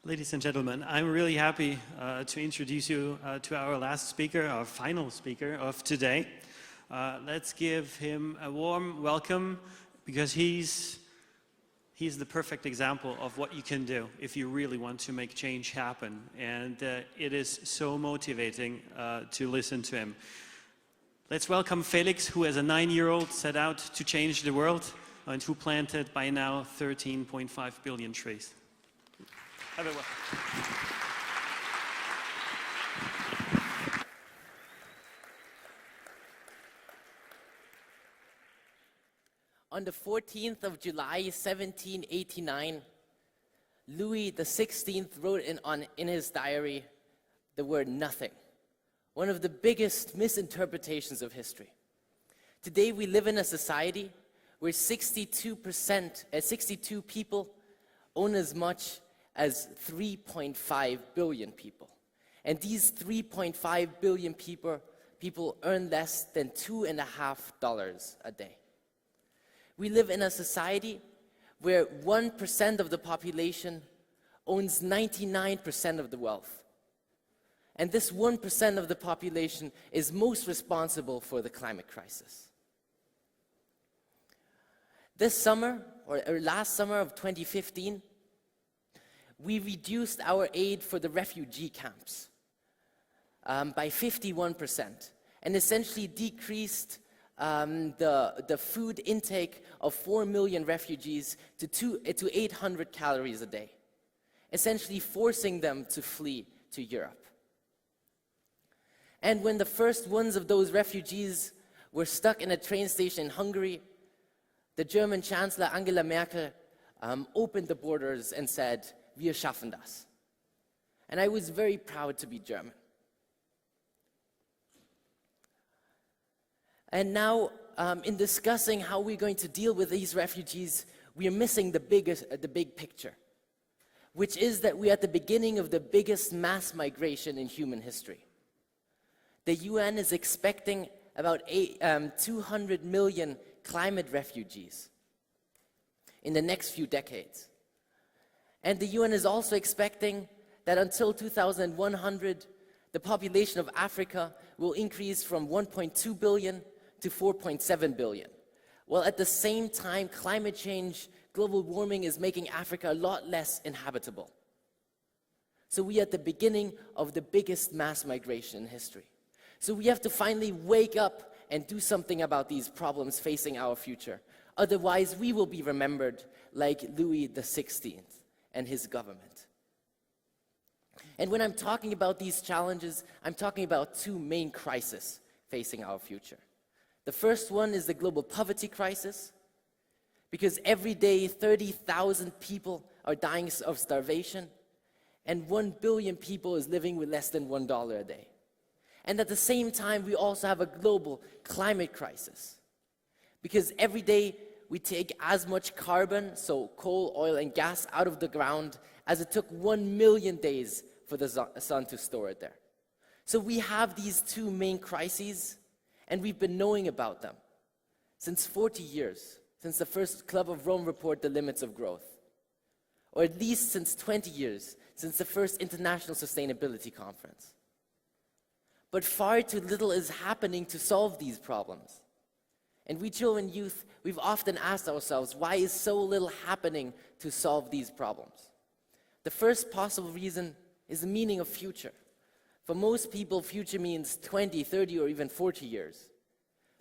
Ladies and gentlemen, I'm really happy to introduce you to our last speaker, our final speaker of today. Let's give him a warm welcome because he's the perfect example of what you can do if you really want to make change happen. And it is so motivating to listen to him. Let's welcome Felix, who as a 9-year-old set out to change the world and who planted by now 13.5 billion trees. Have a welcome. On the 14th of July, 1789, Louis XVI wrote in his diary the word nothing, one of the biggest misinterpretations of history. Today we live in a society where 62 people own as much as 3.5 billion people. And these 3.5 billion people earn less than $2.50 a day. We live in a society where 1% of the population owns 99% of the wealth. And this 1% of the population is most responsible for the climate crisis. This summer, or last summer of 2015, we reduced our aid for the refugee camps by 51% and essentially decreased the food intake of 4 million refugees to 800 calories a day, essentially forcing them to flee to Europe. And when the first ones of those refugees were stuck in a train station in Hungary, the German Chancellor Angela Merkel opened the borders and said, "Wir schaffen das." And I was very proud to be German. And now, in discussing how we're going to deal with these refugees, we are missing the big picture, which is that we're at the beginning of the biggest mass migration in human history. The UN is expecting about 200 million climate refugees in the next few decades. And the UN is also expecting that until 2100, the population of Africa will increase from 1.2 billion to 4.7 billion. While at the same time, climate change, global warming is making Africa a lot less inhabitable. So we are at the beginning of the biggest mass migration in history. So we have to finally wake up and do something about these problems facing our future. Otherwise, we will be remembered like Louis XVI and his government. And when I'm talking about these challenges, I'm talking about two main crises facing our future. The first one is the global poverty crisis, because every day 30,000 people are dying of starvation, and 1 billion people is living with less than $1 a day. And at the same time, we also have a global climate crisis, because every day we take as much carbon, so coal, oil, and gas, out of the ground as it took 1 million days for the sun to store it there. So we have these two main crises, and we've been knowing about them since 40 years, since the first Club of Rome report, The Limits of Growth, or at least since 20 years, since the first International Sustainability Conference. But far too little is happening to solve these problems. And we children and youth, we've often asked ourselves, why is so little happening to solve these problems? The first possible reason is the meaning of future. For most people, future means 20, 30, or even 40 years.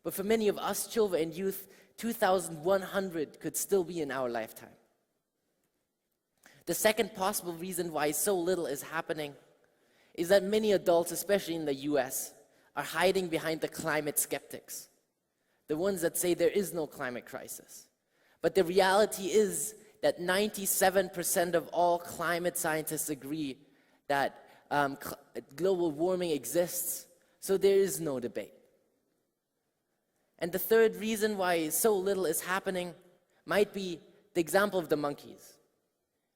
But for many of us children and youth, 2100 could still be in our lifetime. The second possible reason why so little is happening is that many adults, especially in the US, are hiding behind the climate skeptics, the ones that say there is no climate crisis. But the reality is that 97% of all climate scientists agree that global warming exists, so there is no debate. And the third reason why so little is happening might be the example of the monkeys.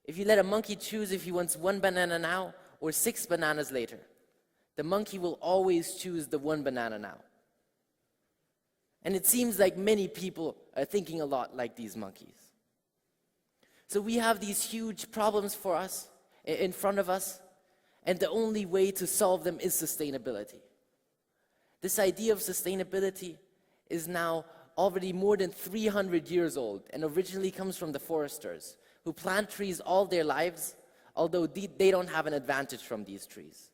If you let a monkey choose if he wants 1 banana now or 6 bananas later, the monkey will always choose the 1 banana now. And it seems like many people are thinking a lot like these monkeys. So we have these huge problems for us, in front of us, and the only way to solve them is sustainability. This idea of sustainability is now already more than 300 years old and originally comes from the foresters, who plant trees all their lives, although they don't have an advantage from these trees.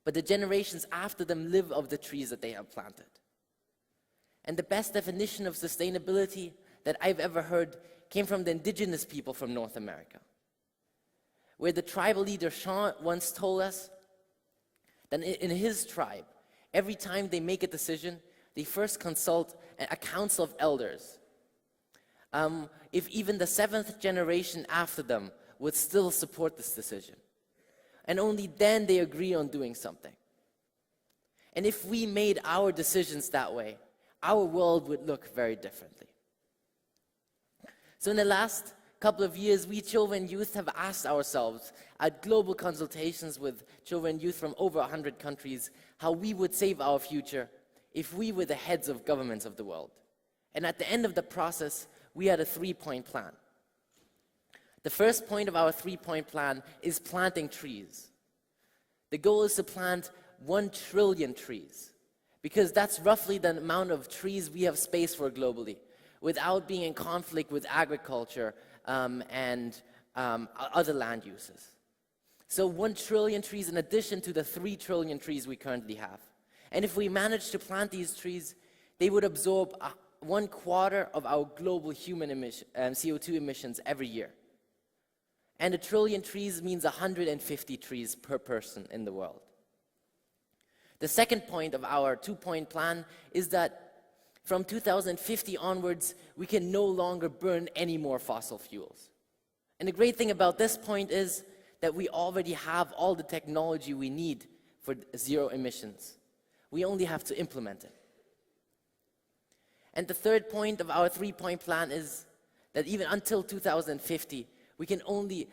But the generations after them live of the trees that they have planted. And the best definition of sustainability that I've ever heard came from the indigenous people from North America, where the tribal leader Sean once told us that in his tribe, every time they make a decision, they first consult a council of elders. If even the 7th generation after them would still support this decision. And only then they agree on doing something. And if we made our decisions that way, our world would look very differently. So in the last couple of years, we children and youth have asked ourselves at global consultations with children and youth from over 100 countries how we would save our future if we were the heads of governments of the world. And at the end of the process, we had a 3-point plan. The first point of our 3-point plan is planting trees. The goal is to plant 1 trillion trees, because that's roughly the amount of trees we have space for globally, without being in conflict with agriculture and other land uses. So 1 trillion trees in addition to the 3 trillion trees we currently have. And if we manage to plant these trees, they would absorb 1/4 of our global human CO2 emissions every year. And 1 trillion trees means 150 trees per person in the world. The second point of our 2-point plan is that from 2050 onwards, we can no longer burn any more fossil fuels. And the great thing about this point is that we already have all the technology we need for zero emissions. We only have to implement it. And the third point of our 3-point plan is that even until 2050, we can only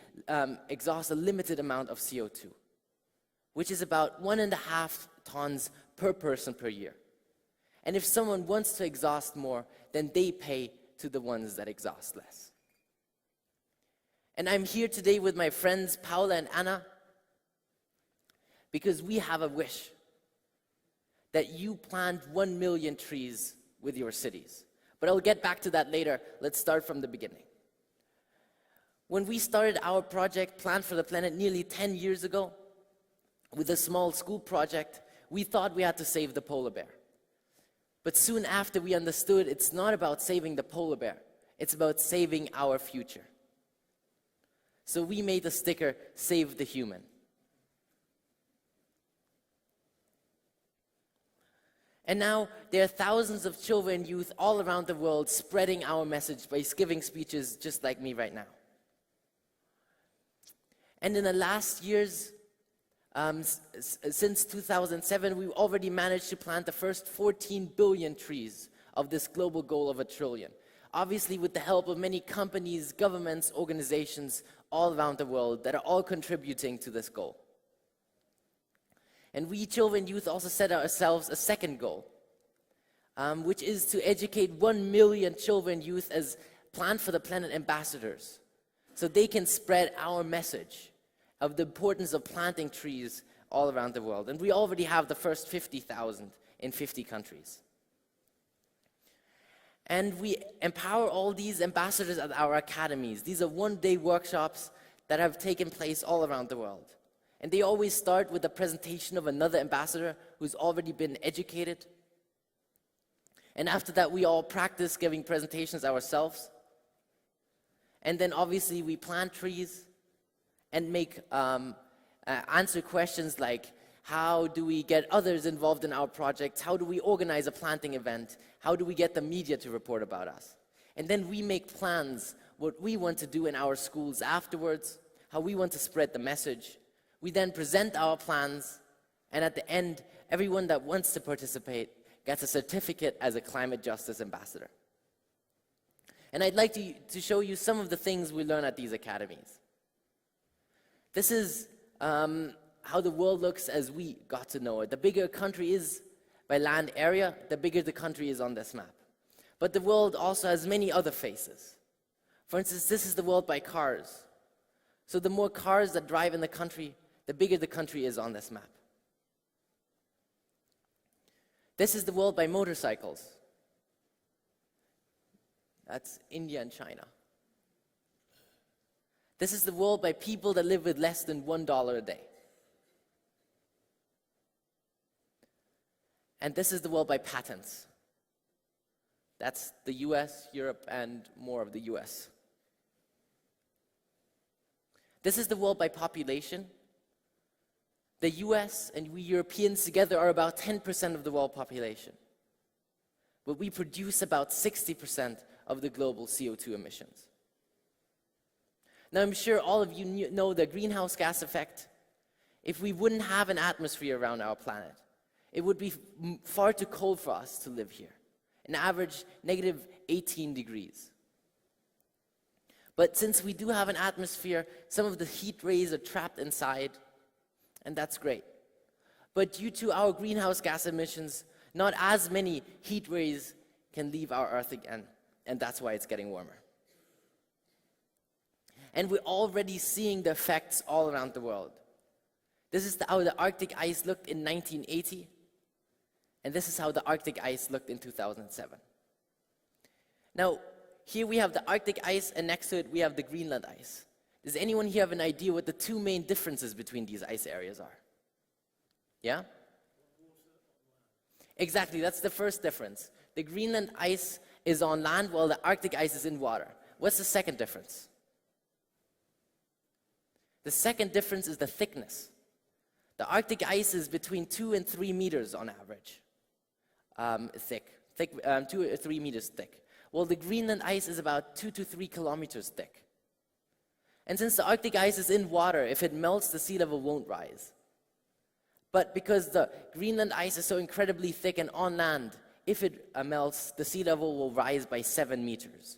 exhaust a limited amount of CO2, which is about 1.5 tons per person per year. And if someone wants to exhaust more, then they pay to the ones that exhaust less. And I'm here today with my friends Paula and Anna because we have a wish that you plant 1 million trees with your cities. But I'll get back to that later. Let's start from the beginning. When we started our project, Plant for the Planet, nearly 10 years ago, with a small school project, we thought we had to save the polar bear. But soon after, we understood it's not about saving the polar bear. It's about saving our future. So we made the sticker, Save the Human. And now there are thousands of children and youth all around the world spreading our message by giving speeches just like me right now. And in the last years, since 2007, we've already managed to plant the first 14 billion trees of this global goal of 1 trillion. Obviously with the help of many companies, governments, organizations all around the world that are all contributing to this goal. And we children and youth also set ourselves a second goal, which is to educate 1 million children and youth as Plant for the Planet ambassadors, so they can spread our message of the importance of planting trees all around the world. And we already have the first 50,000 in 50 countries. And we empower all these ambassadors at our academies. These are 1-day workshops that have taken place all around the world. And they always start with a presentation of another ambassador who's already been educated. And after that, we all practice giving presentations ourselves. And then obviously we plant trees and answer questions like, how do we get others involved in our projects? How do we organize a planting event? How do we get the media to report about us? And then we make plans, what we want to do in our schools afterwards, how we want to spread the message. We then present our plans, and at the end, everyone that wants to participate gets a certificate as a climate justice ambassador. And I'd like to show you some of the things we learn at these academies. This is how the world looks as we got to know it. The bigger a country is by land area, the bigger the country is on this map. But the world also has many other faces. For instance, this is the world by cars. So the more cars that drive in the country, the bigger the country is on this map. This is the world by motorcycles. That's India and China. This is the world by people that live with less than $1 a day. And this is the world by patents. That's the US, Europe, and more of the US. This is the world by population. The US and we Europeans together are about 10% of the world population. But we produce about 60% of the global CO2 emissions. Now, I'm sure all of you know the greenhouse gas effect. If we wouldn't have an atmosphere around our planet, it would be far too cold for us to live here. An average negative 18 degrees. But since we do have an atmosphere, some of the heat rays are trapped inside, and that's great. But due to our greenhouse gas emissions, not as many heat rays can leave our Earth again, and that's why it's getting warmer. And we're already seeing the effects all around the world. This is how the Arctic ice looked in 1980, and this is how the Arctic ice looked in 2007. Now, here we have the Arctic ice, and next to it we have the Greenland ice. Does anyone here have an idea what the two main differences between these ice areas are? Yeah? Exactly, that's the first difference. The Greenland ice is on land while the Arctic ice is in water. What's the second difference? The second difference is the thickness. The Arctic ice is between 2 and 3 meters on average thick, 2 or 3 meters thick. Well, the Greenland ice is about 2 to 3 kilometers thick. And since the Arctic ice is in water, if it melts, the sea level won't rise. But because the Greenland ice is so incredibly thick and on land, if it melts, the sea level will rise by 7 meters.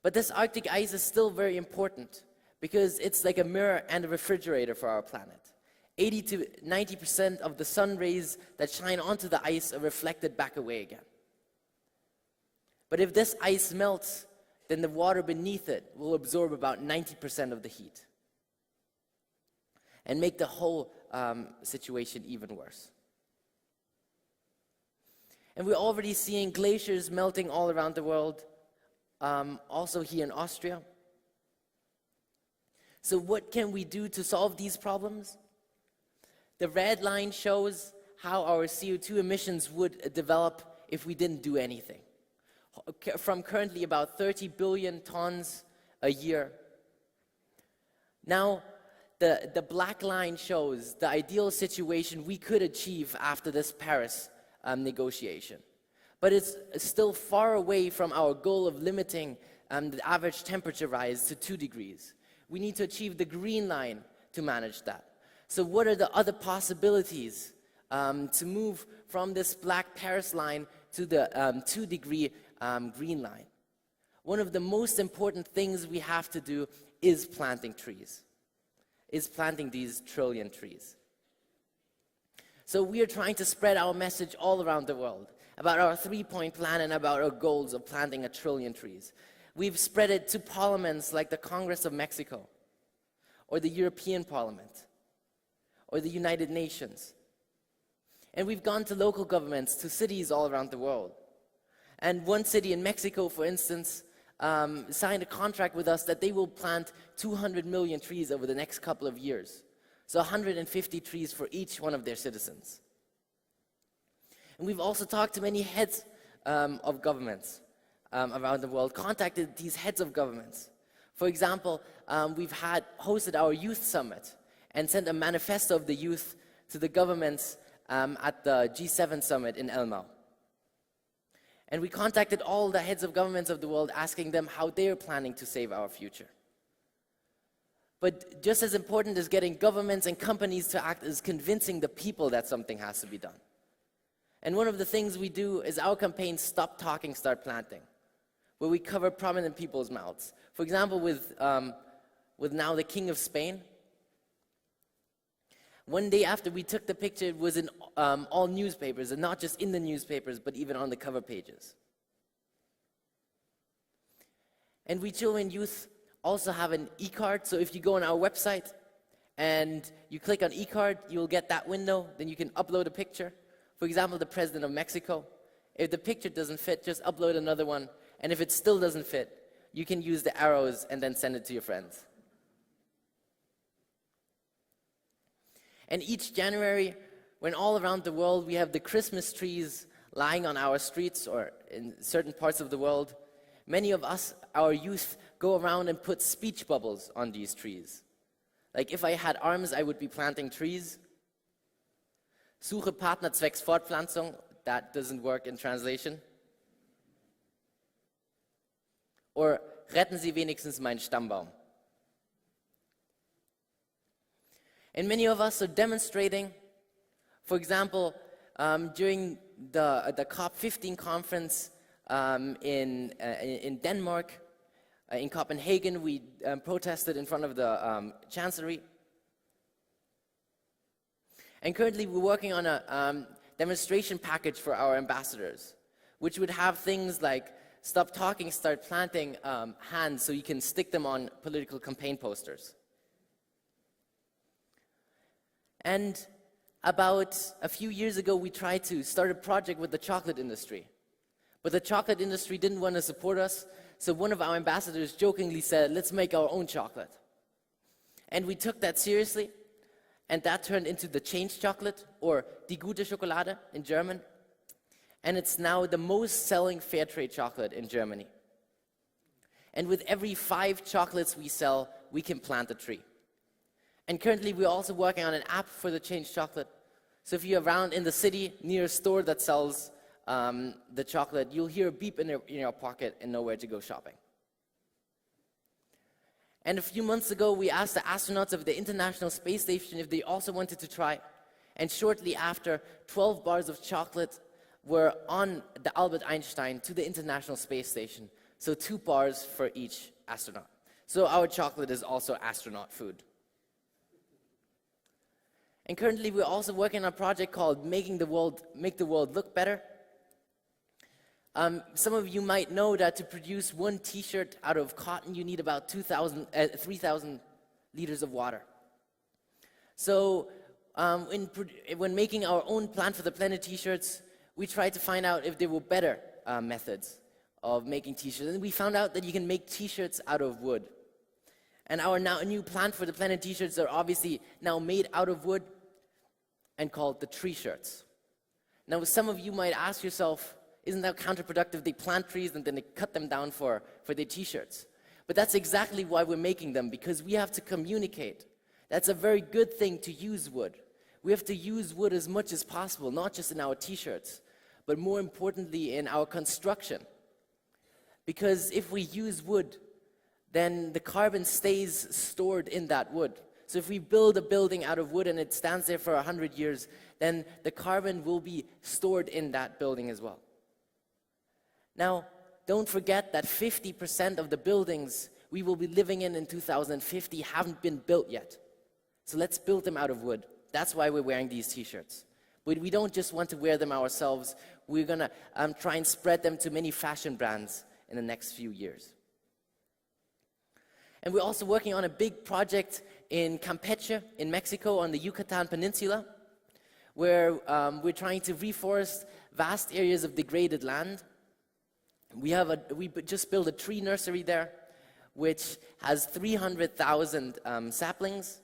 But this Arctic ice is still very important because it's like a mirror and a refrigerator for our planet. 80 to 90% of the sun rays that shine onto the ice are reflected back away again. But if this ice melts, then the water beneath it will absorb about 90% of the heat and make the whole situation even worse. And we're already seeing glaciers melting all around the world, also here in Austria. So what can we do to solve these problems? The red line shows how our CO2 emissions would develop if we didn't do anything. From currently about 30 billion tons a year. Now, the black line shows the ideal situation we could achieve after this Paris negotiation. But it's still far away from our goal of limiting the average temperature rise to 2 degrees. We need to achieve the green line to manage that. So what are the other possibilities to move from this black Paris line to the 2-degree green line? One of the most important things we have to do is planting trees, is planting these trillion trees. So we are trying to spread our message all around the world about our 3-point plan and about our goals of planting 1 trillion trees. We've spread it to parliaments like the Congress of Mexico, or the European Parliament, or the United Nations. And we've gone to local governments, to cities all around the world. And one city in Mexico, for instance, signed a contract with us that they will plant 200 million trees over the next couple of years. So 150 trees for each one of their citizens. And we've also talked to many heads of governments around the world, contacted these heads of governments. For example, we've hosted our youth summit and sent a manifesto of the youth to the governments at the G7 summit in Elmau. And we contacted all the heads of governments of the world, asking them how they're planning to save our future. But just as important as getting governments and companies to act is convincing the people that something has to be done. And one of the things we do is our campaign, Stop Talking, Start Planting, where we cover prominent people's mouths. For example, with now the King of Spain. One day after we took the picture, it was in all newspapers, and not just in the newspapers, but even on the cover pages. And we children youth also have an e-card. So if you go on our website and you click on e-card, you'll get that window. Then you can upload a picture. For example, the President of Mexico. If the picture doesn't fit, just upload another one. And if it still doesn't fit, you can use the arrows and then send it to your friends. And each January, when all around the world we have the Christmas trees lying on our streets or in certain parts of the world, many of us, our youth, go around and put speech bubbles on these trees. Like if I had arms, I would be planting trees. Suche Partner zwecks Fortpflanzung. That doesn't work in translation. Or retten Sie wenigstens meinen Stammbaum. And many of us are demonstrating, for example, during the COP15 conference in Denmark, in Copenhagen, we protested in front of the Chancellery. And currently we're working on a demonstration package for our ambassadors, which would have things like stop talking, start planting hands so you can stick them on political campaign posters. And about a few years ago, we tried to start a project with the chocolate industry. But the chocolate industry didn't want to support us, so one of our ambassadors jokingly said, let's make our own chocolate. And we took that seriously, and that turned into the Change chocolate, or Die gute Schokolade in German. And it's now the most selling fair trade chocolate in Germany. And with every 5 chocolates we sell, we can plant a tree. And currently we're also working on an app for the Change chocolate. So if you're around in the city near a store that sells the chocolate, you'll hear a beep in your pocket and know where to go shopping. And a few months ago, we asked the astronauts of the International Space Station if they also wanted to try. And shortly after, 12 bars of chocolate were on the Albert Einstein to the International Space Station. So 2 bars for each astronaut. So our chocolate is also astronaut food. And currently we're also working on a project called Make the World Look Better. Some of you might know that to produce 1 t-shirt out of cotton, you need about 3,000 liters of water. So when making our own Plant for the Planet t-shirts, we tried to find out if there were better methods of making t-shirts. And we found out that you can make t-shirts out of wood. And our new Plant for the Planet t-shirts are obviously now made out of wood and called the tree shirts. Now some of you might ask yourself, isn't that counterproductive? They plant trees and then they cut them down for their t-shirts. But that's exactly why we're making them, because we have to communicate. That's a very good thing to use wood. We have to use wood as much as possible, not just in our t-shirts, but more importantly in our construction. Because if we use wood, then the carbon stays stored in that wood. So if we build a building out of wood and it stands there for 100 years, then the carbon will be stored in that building as well. Now, don't forget that 50% of the buildings we will be living in 2050 haven't been built yet. So let's build them out of wood. That's why we're wearing these t-shirts. But we don't just want to wear them ourselves. We're going to try and spread them to many fashion brands in the next few years. And we're also working on a big project in Campeche, in Mexico, on the Yucatan Peninsula, where we're trying to reforest vast areas of degraded land. We just built a tree nursery there, which has 300,000 saplings,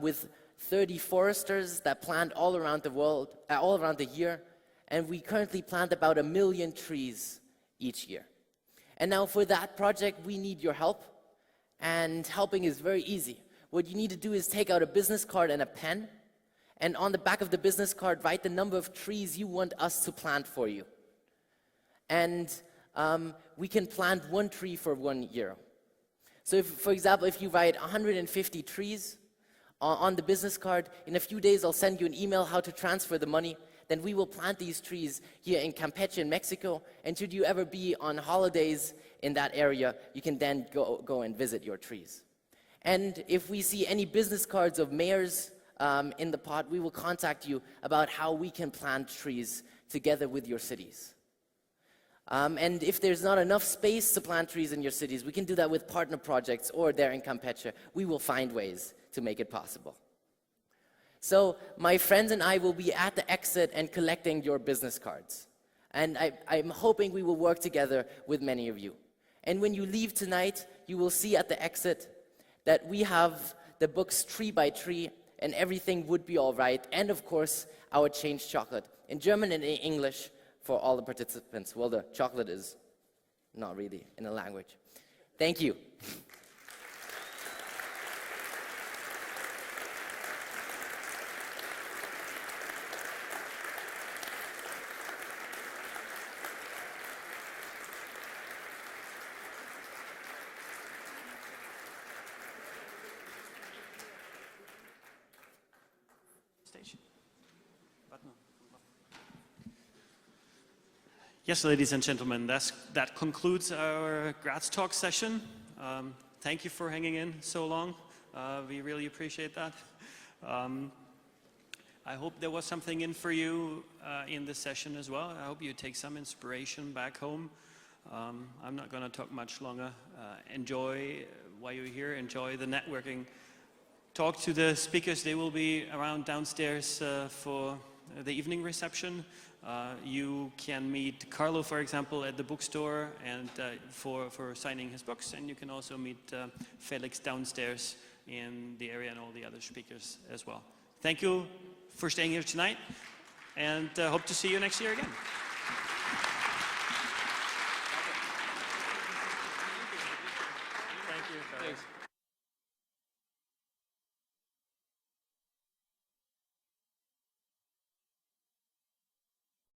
with 30 foresters that plant all around the world, all around the year, and we currently plant about 1 million trees each year. And now for that project, we need your help, and helping is very easy. What you need to do is take out a business card and a pen, and on the back of the business card, write the number of trees you want us to plant for you. And we can plant 1 tree for €1. So if, for example, if you write 150 trees on the business card, in a few days I'll send you an email how to transfer the money. Then we will plant these trees here in Campeche in Mexico, and should you ever be on holidays in that area, you can then go and visit your trees. And if we see any business cards of mayors in the pot, we will contact you about how we can plant trees together with your cities. And if there's not enough space to plant trees in your cities, we can do that with partner projects or there in Campeche. We will find ways to make it possible. So my friends and I will be at the exit and collecting your business cards. And I'm hoping we will work together with many of you. And when you leave tonight, you will see at the exit that we have the books Tree by Tree and Everything Would Be All Right, and of course, our Change Chocolate in German and in English for all the participants. Well, the chocolate is not really in a language. Thank you. Yes, ladies and gentlemen, that concludes our Graz Talk session. Thank you for hanging in so long. We really appreciate that. I hope there was something in for you in this session as well. I hope you take some inspiration back home. I'm not going to talk much longer. Enjoy while you're here. Enjoy the networking. Talk to the speakers. They will be around downstairs for the evening reception. You can meet Carlo, for example, at the bookstore and for signing his books, and you can also meet Felix downstairs in the area and all the other speakers as well. Thank you for staying here tonight, and hope to see you next year again. Thank you. Thanks.